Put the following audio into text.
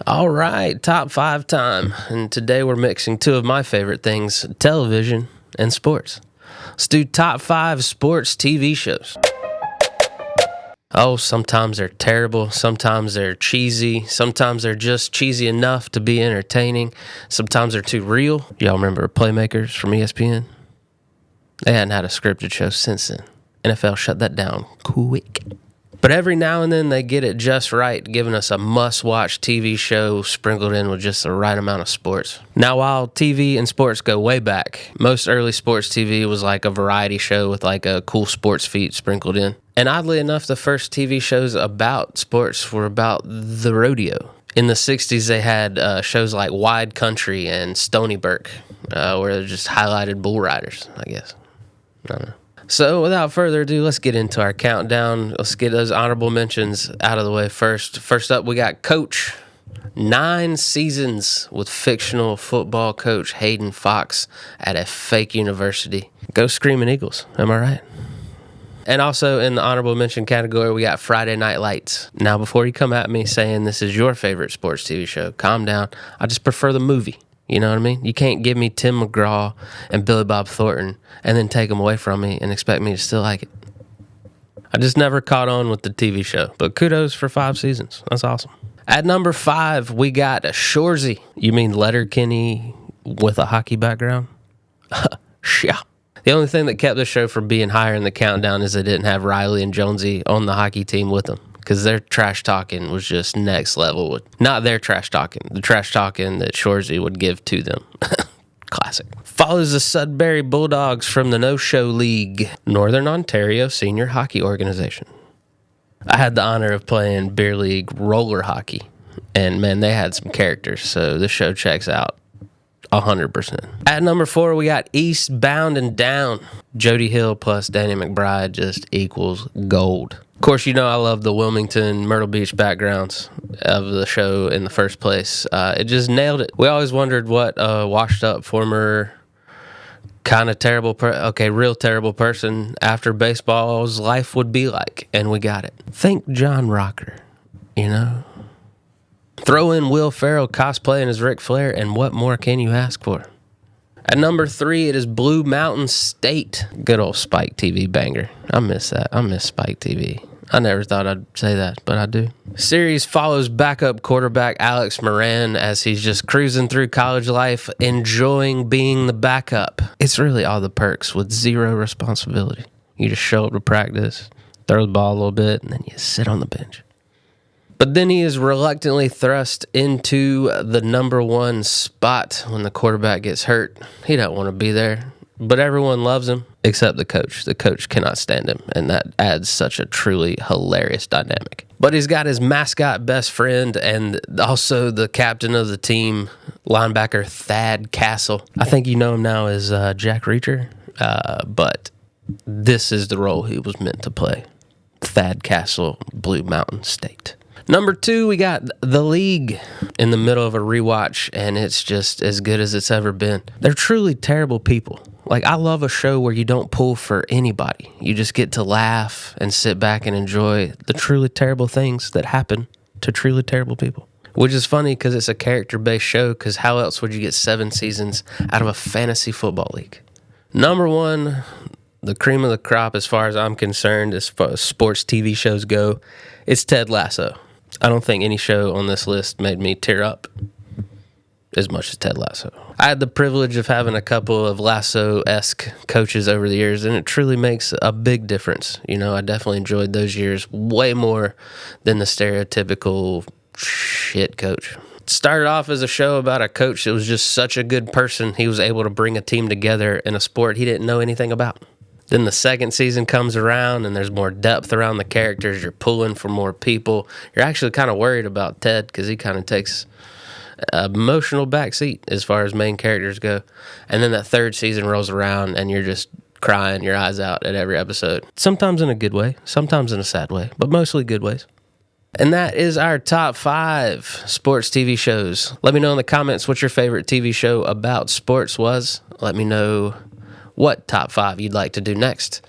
All right, top 5 time. And today we're mixing two of my favorite things, television and sports. Let's do top 5 sports TV shows. Oh, sometimes they're terrible. Sometimes they're cheesy. Sometimes they're just cheesy enough to be entertaining. Sometimes they're too real. Y'all remember Playmakers from ESPN? They hadn't had a scripted show since then. NFL shut that down quick. But every now and then they get it just right, giving us a must-watch TV show sprinkled in with just the right amount of sports. Now, while TV and sports go way back, most early sports TV was like a variety show with like a cool sports feed sprinkled in. And oddly enough, the first TV shows about sports were about the rodeo. In the 60s, they had shows like Wide Country and Stony Brook, where they just highlighted bull riders, I guess. I don't know. So without further ado, let's get into our countdown. Let's get those honorable mentions out of the way first. First up, we got Coach. 9 seasons with fictional football coach Hayden Fox at a fake university. Go Screaming Eagles, am I right? And also in the honorable mention category, we got Friday Night Lights. Now, before you come at me saying this is your favorite sports TV show, calm down. I just prefer the movie. You know what I mean? You can't give me Tim McGraw and Billy Bob Thornton and then take them away from me and expect me to still like it. I just never caught on with the TV show, but kudos for 5 seasons. That's awesome. At number 5, we got Shoresy. You mean Letterkenny with a hockey background? Yeah. The only thing that kept the show from being higher in the countdown is they didn't have Riley and Jonesy on the hockey team with them, because their trash talking was just next level. Not their trash talking, the trash talking that Shoresy would give to them. Classic. Follows the Sudbury Bulldogs from the No-Show League, Northern Ontario Senior Hockey Organization. I had the honor of playing beer league roller hockey, and man, they had some characters, so this show checks out 100%. At number 4, we got Eastbound and Down. Jody Hill plus Danny McBride just equals gold. Of course, you know I love the Wilmington, Myrtle Beach backgrounds of the show in the first place. It just nailed it. We always wondered what a washed-up former kind of terrible, real terrible person after baseball's life would be like, and we got it. Think John Rocker, you know? Throw in Will Ferrell cosplaying as Ric Flair, and what more can you ask for? At number 3, it is Blue Mountain State. Good old Spike TV banger. I miss that. I miss Spike TV. I never thought I'd say that, but I do. Series follows backup quarterback Alex Moran as he's just cruising through college life, enjoying being the backup. It's really all the perks with zero responsibility. You just show up to practice, throw the ball a little bit, and then you sit on the bench. But then he is reluctantly thrust into the number 1 spot when the quarterback gets hurt. He don't want to be there, but everyone loves him except the coach. The coach cannot stand him, and that adds such a truly hilarious dynamic. But he's got his mascot best friend and also the captain of the team, linebacker Thad Castle. I think you know him now as Jack Reacher, but this is the role he was meant to play. Thad Castle, Blue Mountain State. Number 2, we got The League in the middle of a rewatch, and it's just as good as it's ever been. They're truly terrible people. Like, I love a show where you don't pull for anybody. You just get to laugh and sit back and enjoy the truly terrible things that happen to truly terrible people. Which is funny because it's a character-based show, because how else would you get 7 seasons out of a fantasy football league? Number 1, the cream of the crop as far as I'm concerned, as far as sports TV shows go, it's Ted Lasso. I don't think any show on this list made me tear up as much as Ted Lasso. I had the privilege of having a couple of Lasso-esque coaches over the years, and it truly makes a big difference. You know, I definitely enjoyed those years way more than the stereotypical shit coach. It started off as a show about a coach that was just such a good person, he was able to bring a team together in a sport he didn't know anything about. Then the second season comes around, and there's more depth around the characters. You're pulling for more people. You're actually kind of worried about Ted because he kind of takes an emotional backseat as far as main characters go. And then that third season rolls around, and you're just crying your eyes out at every episode. Sometimes in a good way, sometimes in a sad way, but mostly good ways. And that is our top 5 sports TV shows. Let me know in the comments what your favorite TV show about sports was. Let me know what top 5 you'd like to do next.